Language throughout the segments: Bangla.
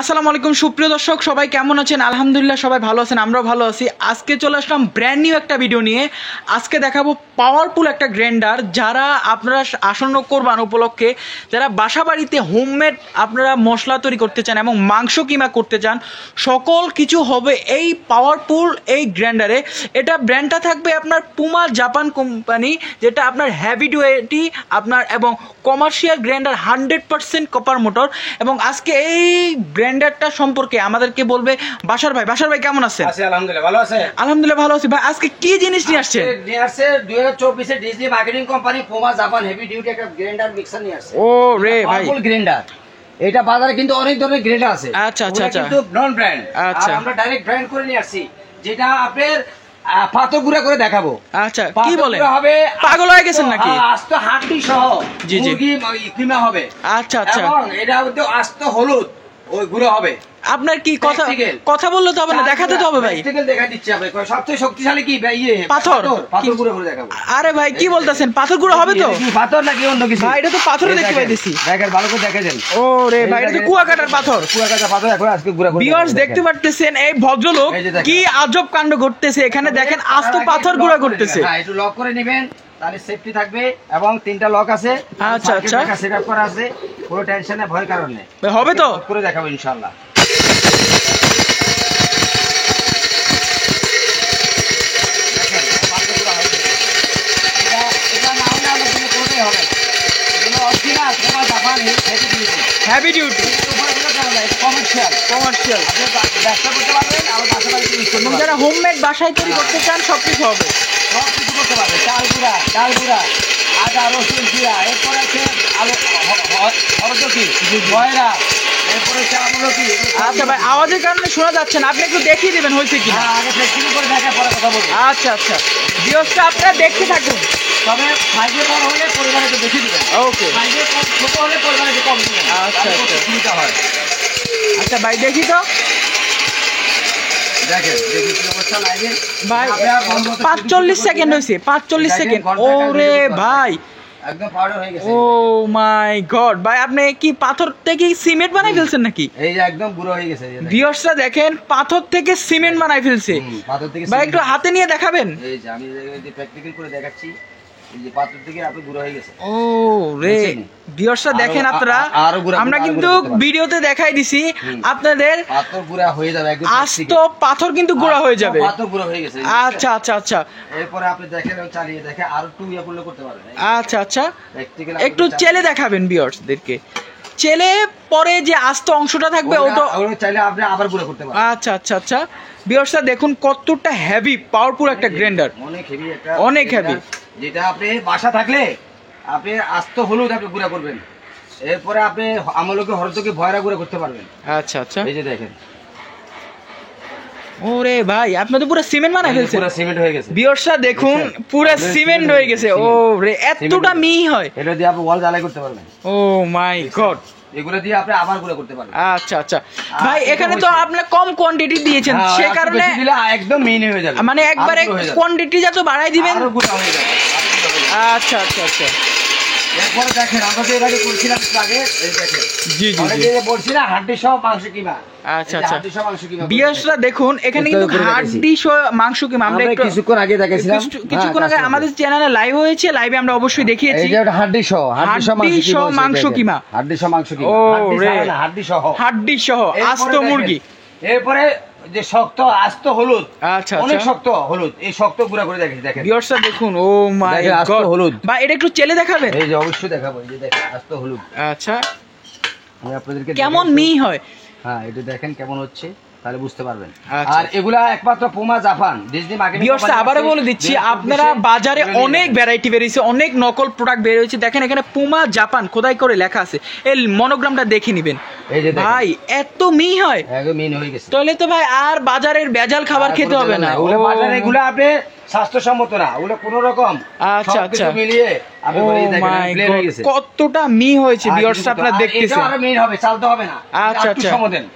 আসসালামু আলাইকুম সুপ্রিয় দর্শক, সবাই কেমন আছেন? আলহামদুলিল্লাহ সবাই ভালো আছেন, আমরাও ভালো আছি। আজকে চলে আসলাম ব্র্যান্ড নিউ একটা ভিডিও নিয়ে। আজকে দেখাবো পাওয়ারফুল একটা গ্রাইন্ডার, যারা আপনারা আসন্ন কোরবান উপলক্ষে যারা বাসা বাড়িতে হোমমেড আপনারা মশলা তৈরি করতে চান এবং মাংস কিমা করতে চান, সকল কিছু হবে এই পাওয়ারফুল এই গ্রাইন্ডারে। এটা ব্র্যান্ডটা থাকবে আপনার পুমা জাপান কোম্পানি, যেটা আপনার হেভি ডুয়েটি আপনার এবং কমার্শিয়াল গ্রাইন্ডার 100% কপার মোটর। এবং আজকে এই গ্রাইন্ডারটা সম্পর্কে আমাদেরকে বলবে বাশার ভাই। বাশার ভাই কেমন আছেন? আলহামদুলিল্লাহ ভালো আছে। আলহামদুলিল্লাহ ভালো আছি ভাই। আজকে কি জিনিস নিয়ে আসছেন? নিয়ে আসছে 2024 এর Disney marketing company Puma Japan heavy duty একটা গ্রাইন্ডার মিক্সার নিয়ে আসছে। ও রে ভাই, ফুল গ্রাইন্ডার। এটা বাজারে কিন্তু অনেক ধরনের গ্রাইন্ডার আছে। আচ্ছা আচ্ছা আচ্ছা, কিন্তু নন ব্র্যান্ড। আচ্ছা, আর আমরা ডাইরেক্ট ব্র্যান্ড করে নিয়ে আসছি, যেটা আপনার পাথর গুঁড়া করে দেখাবো। আচ্ছা কি বলেন, হবে পাগল হয়ে গেছেন নাকি? আস্ত হাড্ডি সহ মুরগি কিমা হবে। আচ্ছা আচ্ছা, এবং এটা হচ্ছে আস্ত হলুদ ওই গুঁড়া হবে। আপনার কি কথা বললে তো হবে না, দেখাতে তো হবে ভাই। দেখা দিচ্ছি আপনি, সবচেয়ে শক্তিশালী কি পাথর গুঁড়ো করে দেখাবো। আরে ভাই কি বলতেছেন, পাথর গুঁড়ো হবে তো? পাথর নাকি অন্য কিছু? ভাই এটা তো পাথর দেখতে পাইতেছি। দেখেন ভালো করে দেখেন। ও রে ভাই, এটা তো কুয়াকাটার পাথর। কুয়াকাটার পাথর এখন আজকে গুঁড়া করে ভিউয়ার্স দেখতে পারতেছেন এই ভদ্রলোক কি আজব কাণ্ড করতেছে এখানে। দেখেন আস্ত পাথর গুঁড়া করতেছে। হ্যাঁ, একটু লক করে নেবেন, তাহলে সেফটি থাকবে। এবং 3টা লক আছে। আচ্ছা আচ্ছা, সেটআপ করা আছে, কোনো টেনশনে ভয় কারণ নেই। হবে তো? করে দেখাবো ইনশাআল্লাহ। হেভি ডিউটি কমার্শিয়াল ব্যবসা করতে পারবেন, আর বাসা বাড়িতে ইউজ করতে পারবেন। যারা হোমমেড বাসায় তৈরি করতে চান সবকিছু হবে, সব কিছু করতে পারবে। ডাল গুঁড়া, আদা রসুন জিরা, এরপরে আছে আলু হরদকি ময়রা, এরপরে হচ্ছে আমলকি। আচ্ছা ভাই আওয়াজের কারণে শোনা যাচ্ছে না, আপনি একটু দেখিয়ে দিবেন হয়েছে কি। আগে প্র্যাকটিস করে দেখা পরে কথা বলবো। আচ্ছা আচ্ছা, ভিউয়ার্সটা আপনারা দেখতে থাকুন। তবে সাইজে বড় হলে পরিমাণে একটু বেশি দিবেন। ওকে, সাইজে ছোট হলে পরিমাণে একটু কম দিবেন। আচ্ছা আচ্ছা, সুবিধা হয়। আচ্ছা ভাই দেখি তো। দেখেন দেখি কি অবস্থা লাইভের। ভাই 45 সেকেন্ড হয়েছে, 45 সেকেন্ড। ওরে ভাই একদম পাউডার হয়ে গেছে। ও মাই গড ভাই, আপনি কি পাথর থেকে সিমেন্ট বানাই ফেলছেন নাকি? এই যে একদম গুঁড়ো হয়ে গেছে। ভিউয়ার্সরা দেখেন পাথর থেকে সিমেন্ট বানাই ফেলছে। পাথর থেকে ভাই একটু হাতে নিয়ে দেখাবেন। এই যে আমি প্র্যাকটিক্যাল করে দেখাচ্ছি। এই যে পাথর থেকে আপনি গুঁড়ো হয়ে গেছে। ও রে ভিউয়ার্সরা দেখেন আপনারা, আমরা কিন্তু ভিডিওতে দেখাই দিছি আপনাদের পাথর গুঁড়া হয়ে যাবে একদম আস্ত পাথর কিন্তু গুঁড়া হয়ে যাবে। পাথর গুঁড়া হয়ে গেছে। আচ্ছা আচ্ছা আচ্ছা, এরপরে আপনি দেখেন চালিয়ে দেখে আর একটু ইয়া করলে করতে পারবেন। আচ্ছা আচ্ছা, একটু চেলে দেখাবেন ভিউয়ার্সদেরকে। চেলে পরে যে আস্ত অংশটা থাকবে ওটা চাইলে আপনি আবার গুঁড়া করতে পারবেন। আচ্ছা আচ্ছা আচ্ছা, ভিউয়ার্সরা দেখুন কতটা হেভি পাওয়ারফুল একটা গ্রাইন্ডার, অনেক হেভি একটা, অনেক হেভি। যেটা আপনি বাসা থাকলে আপনি আস্ত হলুদ আপনি গুঁড়া করবেন, এরপরে আপনি আমলকি হরদকি ভয়রা গুঁড়া করতে পারবেন। আচ্ছা আচ্ছা, এই যে দেখেন। ওরে ভাই আপনি তো পুরো সিমেন্ট বানাই ফেলছেন। পুরো সিমেন্ট হয়ে গেছে। ভিউয়ার্সরা দেখুন পুরো সিমেন্ট হয়ে গেছে। ও রে এতটা মিহি হয়। এটা দিয়ে আপনি ওয়াল জ্বালাই করতে পারবেন। ও মাই গড, এগুলো দিয়ে আপনি আবার গুঁড়া করতে পারবেন। আচ্ছা আচ্ছা ভাই, এখানে তো আপনি কম কোয়ান্টিটি দিয়েছেন, সে কারণে একদম মিহি হয়ে যাবে। মানে একবারে কোয়ান্টিটি যত বাড়াই দিবেন। আরো গুঁড়া হয়ে যাবে। আচ্ছা আচ্ছা আচ্ছা, এরপরে দেখেন আমরা যে এর আগে করেছিলাম আগে, এই দেখেন জি জি জি, যে বলছি না হাড্ডি সহ মাংস কিমা। আচ্ছা আচ্ছা, হাড্ডি সহ মাংস কিমা। ভিউয়ার্সরা দেখুন এখানে কিন্তু হাড্ডি সহ মাংস কিমা আমরা একটু কিছুক্ষণ আগে দেখাইছিলাম। কিছুক্ষণ আগে আমাদের চ্যানেলে লাইভ হয়েছে, লাইভে আমরা অবশ্যই দেখিয়েছি। এই যে হাড্ডি সহ মাংস কিমা, হাড্ডি সহ মাংস কিমা। ও রে হাড্ডি সহ আস্ত মুরগি। এরপরে যে শক্ত আস্ত হলুদ, আচ্ছা অনেক শক্ত হলুদ, এই শক্ত গুঁড়া করে দেখেন। ভিউয়ার্সরা দেখুন, ও মাই গড হলুদ। ভাই এটা একটু চেলে দেখাবেন। এই যে অবশ্যই দেখাবো, এই যে দেখেন আস্ত হলুদ। আচ্ছা, আমি আপনাদেরকে কেমন মিহি হয়। হ্যাঁ এটা দেখেন কেমন হচ্ছে, তাহলে বুঝতে পারবেন। আচ্ছা, আর এগুলা একমাত্র Puma Japan Disney marketing. Viewers আবারো বলে দিচ্ছি, আপনারা বাজারে অনেক ভ্যারাইটি বের হয়েছে, অনেক নকল প্রোডাক্ট বের হয়েছে। দেখেন এখানে পুমা জাপান খোদাই করে লেখা আছে, এই মনোগ্রামটা দেখে নেবেন। এই যে ভাই এত মিহি হয়, একদম মিহি হয়ে গেছে। তাহলে তো ভাই আর বাজারের ভেজাল খাবার খেতে হবে না। ওগুলো বাজারে এগুলো আপনি স্বাস্থ্যসম্মত না, ওগুলো কোন রকম আচ্ছা আচ্ছা মিলিয়ে আপনি বলি দেখেন প্লেন হয়ে গেছে। কতটা মিহি হয়েছে ভিউয়ার্স আপনারা দেখতেছেন। এটা আর মিহি হবে, চালতে হবে না। আচ্ছা আচ্ছা,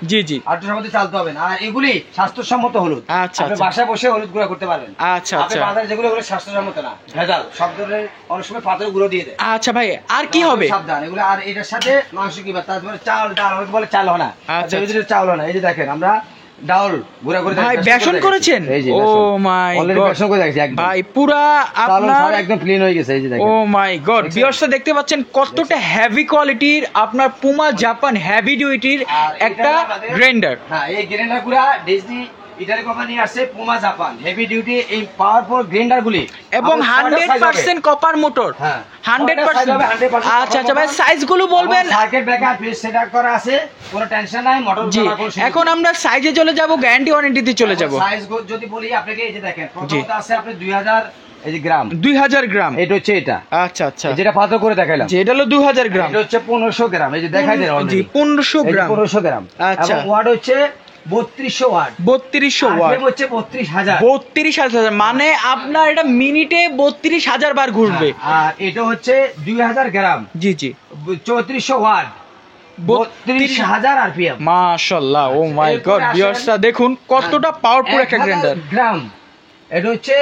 জি জি, আটটু সমতে চালতে হবে না। আর এগুলি স্বাস্থ্যসম্মত হলুদ। আচ্ছা আপনি আচ্ছা, বাসায় বসে হলুদ গুঁড়া করতে পারবেন। আচ্ছা আপনি আচ্ছা, বাজারে যেগুলো ওগুলো স্বাস্থ্যসম্মত না, ভেজাল সব ধরনের অনেক সময় পাথর গুঁড়ো দিয়ে দেয়। আচ্ছা ভাই আর কি হবে? সাবধান এগুলো। আর এটার সাথে মাংস কিমা, তারপরে চাল ডাল অনেকে বলে চাল হয় না, আচ্ছা, চাল হয় না। এই যে দেখেন আমরা ডাউল গুঁড়া করে ভাই বেসন করেছেন, ও মাই গড বেসন করে দেখছি একদম ভাই পুরা চাল আপনার একদম ক্লিন হয়ে গেছে। এই যে দেখেন, ও মাই গড ভিউয়ার্স দেখতে পাচ্ছেন কতটা হেভি কোয়ালিটির আপনার পুমা জাপান হেভি ডিউটির একটা গ্রাইন্ডার। হ্যাঁ এই গ্রাইন্ডার গুলা ডিজনি ইটালি কোম্পানি আসছে পুমা জাপান হেভি ডিউটি এই পাওয়ারফুল গ্রাইন্ডার গুলি এবং 100% কপার মোটর। হ্যাঁ 100%। আচ্ছা আচ্ছা ভাই সাইজ গুলো বলবেন। সার্কিট ব্রেকার ফিস সেটআপ করা আছে, কোনো টেনশন নাই। মোটর জি এখন আমরা সাইজে চলে যাব, গ্যারান্টি ওয়ারেন্টিতে চলে যাব। সাইজ যদি বলি আপনাকে, এই যে দেখেন প্রথমত আছে আপনি 2000 এই যে গ্রাম, 2000 গ্রাম, এটা হচ্ছে এটা। আচ্ছা আচ্ছা যেটা পাথর করে দেখাইলাম, যে এটা হলো 2000 গ্রাম, এটা হচ্ছে 1500 গ্রাম। এই যে দেখাই দেন জি 1500 গ্রাম, 1500 গ্রাম। আচ্ছা এবং ওয়াট হচ্ছে 3200 ওয়াট, 3200 ওয়াট হচ্ছে 32000, 32000 মানে আপনার এটা মিনিটে 32000 বার ঘুরবে। আর এটা হচ্ছে 2000 গ্রাম, জি জি 3400 ওয়াট, 32000 আরপিএম। মাশাআল্লাহ, ও মাই গড ভিউয়ার্সরা দেখুন কতটা পাওয়ারফুল একটা গ্রাইন্ডার। গ্রাম এটা হচ্ছে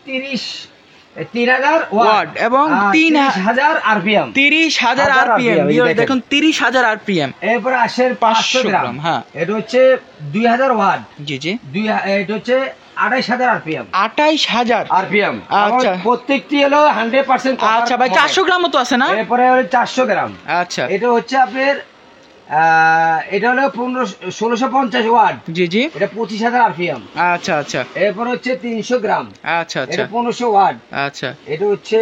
3000 ওয়াট এবং 3000 আরপিএম, 30000 আরপিএম। দেখুন 30000 আরপিএম। এরপর আসে 500 গ্রাম, হ্যাঁ এটা হচ্ছে 2000 ওয়াট, জি জি এটা হচ্ছে 28000 আরপিএম, 28000 আরপিএম। আচ্ছা প্রত্যেকটি হলো 100%। আচ্ছা ভাই 400 গ্রামও তো আছে না? এরপরে হলো 400 গ্রাম, আচ্ছা এটা হচ্ছে আপনার এটা হলো 1650 ওয়াট, জি জি এটা 25000 আরপিএম। আচ্ছা আচ্ছা এরপর হচ্ছে 300 গ্রাম, আচ্ছা আচ্ছা এটা 1500 ওয়াট, আচ্ছা এটা হচ্ছে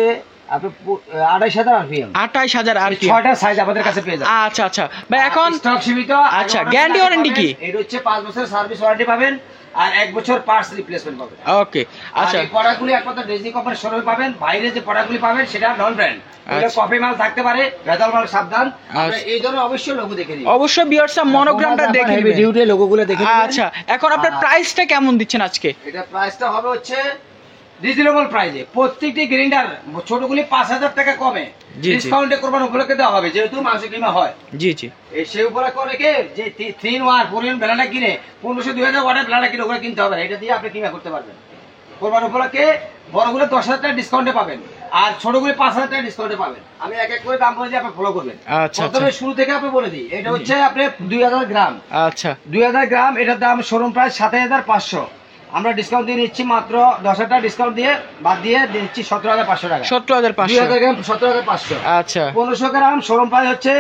আপনার 28000 আরপিএম। 28000 আরপিএম, 6টা সাইজ আমাদের কাছে পেয়ে যাবেন। আচ্ছা আচ্ছা ভাই এখন স্টক সীমিত। আচ্ছা গ্যারান্টি ওয়ারেন্টি কি? এটা হচ্ছে 5 বছর সার্ভিস ওয়ারেন্টি পাবেন আর 1 বছর পার্টস রিপ্লেসমেন্ট পাবেন। ওকে আচ্ছা এই প্রোডাক্টগুলি একমাত্র ডিজনি কোম্পানির শোরুমে পাবেন। বাইরে যে প্রোডাক্টগুলি পাবেন সেটা নন ব্র্যান্ড, ওটা কপি মাল থাকতে পারে, ভেজাল মাল সাবধান। আপনারা এই ধরনের অবশ্যই লোগো দেখে নিন, অবশ্যই ভিউয়ার্সরা মনোগ্রামটা দেখে হেভি নেবেন, ডিউটি লোগোগুলো দেখে নিন। আচ্ছা এখন আপনার প্রাইসটা কেমন দিচ্ছেন আজকে? এটা প্রাইসটা হবে হচ্ছে রিজনেবল প্রাইসে। প্রত্যেকটি গ্রাইন্ডার ছোটগুলি 5000 টাকা কমে ডিসকাউন্টে করবেন উপলক্ষে দেওয়া হবে, যেহেতু মাংস কিমা হয়। জি জি এই সেই উপলক্ষে অনেকে যে 3 ওয়াট পরিমাণ ব্লেন্ডার কিনে 1500-2000 ওয়াটের ব্লেন্ডার কিনে ওগুলো কিনতে হবে না, এটা দিয়ে আপনি কিমা করতে পারবেন। কোরবান উপলক্ষে বড়গুলো 10000 টাকা ডিসকাউন্টে পাবেন আর ছোটগুলো 5000 টাকা ডিসকাউন্টে পাবেন। আমি এক এক করে দাম বলে দিই, আপনি ফলো করবেন। আচ্ছা প্রথমে শুরু থেকে আপনি বলে দিই, এটা হচ্ছে আপনি 2000 গ্রাম, আচ্ছা 2000 গ্রাম, এটার দাম শোরুম প্রাইস 7500। আমরা ডিসকাউন্ট দিয়ে নিচ্ছি মাত্র 10000 টাকা ডিসকাউন্ট দিয়ে বাদ দিয়ে দিচ্ছি 17500 টাকা। 17500, 2000 গ্রাম 17500। আচ্ছা 1500 গ্রাম শোরুম প্রাইস হচ্ছে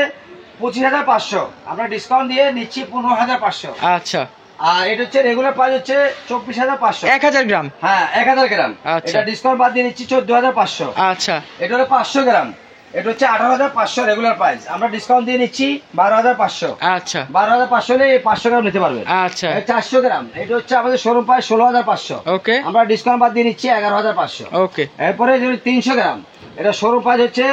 25500, আমরা ডিসকাউন্ট দিয়ে নিচ্ছি 15500। আচ্ছা আর এটা হচ্ছে রেগুলার প্রাইস হচ্ছে 24500। 1000 গ্রাম, হ্যাঁ 1000 গ্রাম, আচ্ছা। এটা ডিসকাউন্ট বাদ দিয়ে নিচ্ছি 14500। আচ্ছা এটা হলো 500 গ্রাম, এটা হচ্ছে 18500 রেগুলার প্রাইস, আমরা ডিসকাউন্ট দিয়ে নিচ্ছি 12500। আচ্ছা 12500 হলে 500 গ্রাম নিতে পারবেন। আচ্ছা 400 গ্রাম, এটা হচ্ছে আমাদের শোরুম প্রাইস 16500, ওকে আমরা ডিসকাউন্ট বাদ দিয়ে নিচ্ছি 11500। ওকে এরপরে 300 গ্রাম, এটা শোরুম প্রাইস হচ্ছে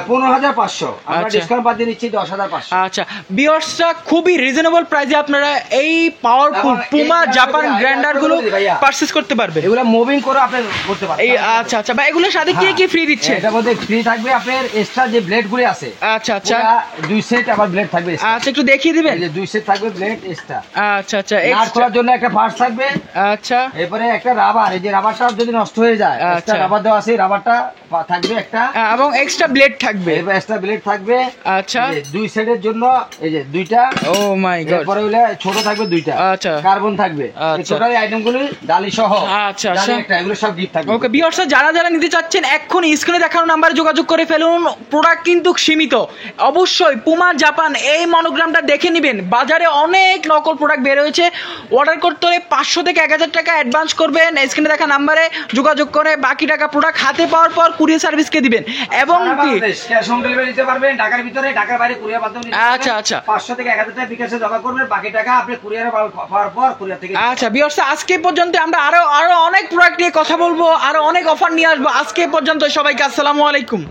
15500, আমরা আচ্ছা। ডিসকাউন্ট বাদ দিয়ে নিচ্ছি 10500। আচ্ছা ভিউয়ার্সরা খুবই রিজনেবল প্রাইসে আপনারা এই পাওয়ারফুল পুমা জাপান গ্রাইন্ডার গুলো পারচেজ করতে পারবেন। এগুলো মুভিং করে আপনি করতে পারবেন। এই আচ্ছা আচ্ছা ভাই এগুলোর সাথে কি কি ফ্রি দিচ্ছে? এটার মধ্যে ফ্রি থাকবে আপনার এক্সট্রা যে ব্লেড গুলি আছে, আচ্ছা আচ্ছা 2 সেট আবার ব্লেড থাকবে। আচ্ছা একটু দেখিয়ে দিবেন। এই যে 2 সেট থাকবে ব্লেড এক্সট্রা। আচ্ছা আচ্ছা নাট খোলার জন্য একটা পার্টস থাকবে। আচ্ছা এরপরে একটা রাবার, এই যে রাবারটা যদি নষ্ট হয়ে যায় এক্সট্রা রাবার দেওয়া আছে, রাবারটা থাকবে একটা, এবং এক্সট্রা ব্লেড থাকবে। এরপর এক্সট্রা ব্লেড থাকবে। আচ্ছা 2 সেটের জন্য এই যে 2টা। ও মাই গড। এরপরে হইলে ছোট থাকবে 2টা। আচ্ছা কার্বন থাকবে। এই টোটাল আইটেমগুলো ডালি সহ। আচ্ছা আচ্ছা একটা এগুলো সব গিফট থাকবে। ওকে ভিউয়ার্সরা যারা যারা নিতে চাচ্ছেন এক্ষুনি স্ক্রিনে দেখানো নাম্বারে যোগাযোগ করে ফেলুন। প্রোডাক্ট কিন্তু সীমিত, অবশ্যই পুমা জাপান এই মনোগ্রামটা দেখে নেবেন। বাজারে অনেক নকল প্রোডাক্ট বের হয়েছে, অর্ডার করতে হলে 500 থেকে 1000 টাকা অ্যাডভান্স করবেন, স্ক্রিনে দেখা নাম্বারে যোগাযোগ করে বাকি টাকা প্রোডাক্ট হাতে পাওয়ার পর কুরিয়ার সার্ভিসকে দিবেন। এবং কি ক্যাশ অন ডেলিভারি নিতে পারবেন, ঢাকার ভিতরে, ঢাকার বাইরে কুরিয়ার মাধ্যমে নিতে পারবেন। আচ্ছা আচ্ছা 500 থেকে 1000 টাকা বিকাশে জমা করবেন, বাকি টাকা আপনি কুরিয়ারে পাওয়ার পর কুরিয়ার থেকে। আচ্ছা ভিউয়ার্স আজকে পর্যন্ত আমরা আরো অনেক প্রোডাক্ট নিয়ে কথা বলবো, আরো অনেক অফার নিয়ে আসবো। আজকে পর্যন্ত সবাইকে আসসালামু আলাইকুম।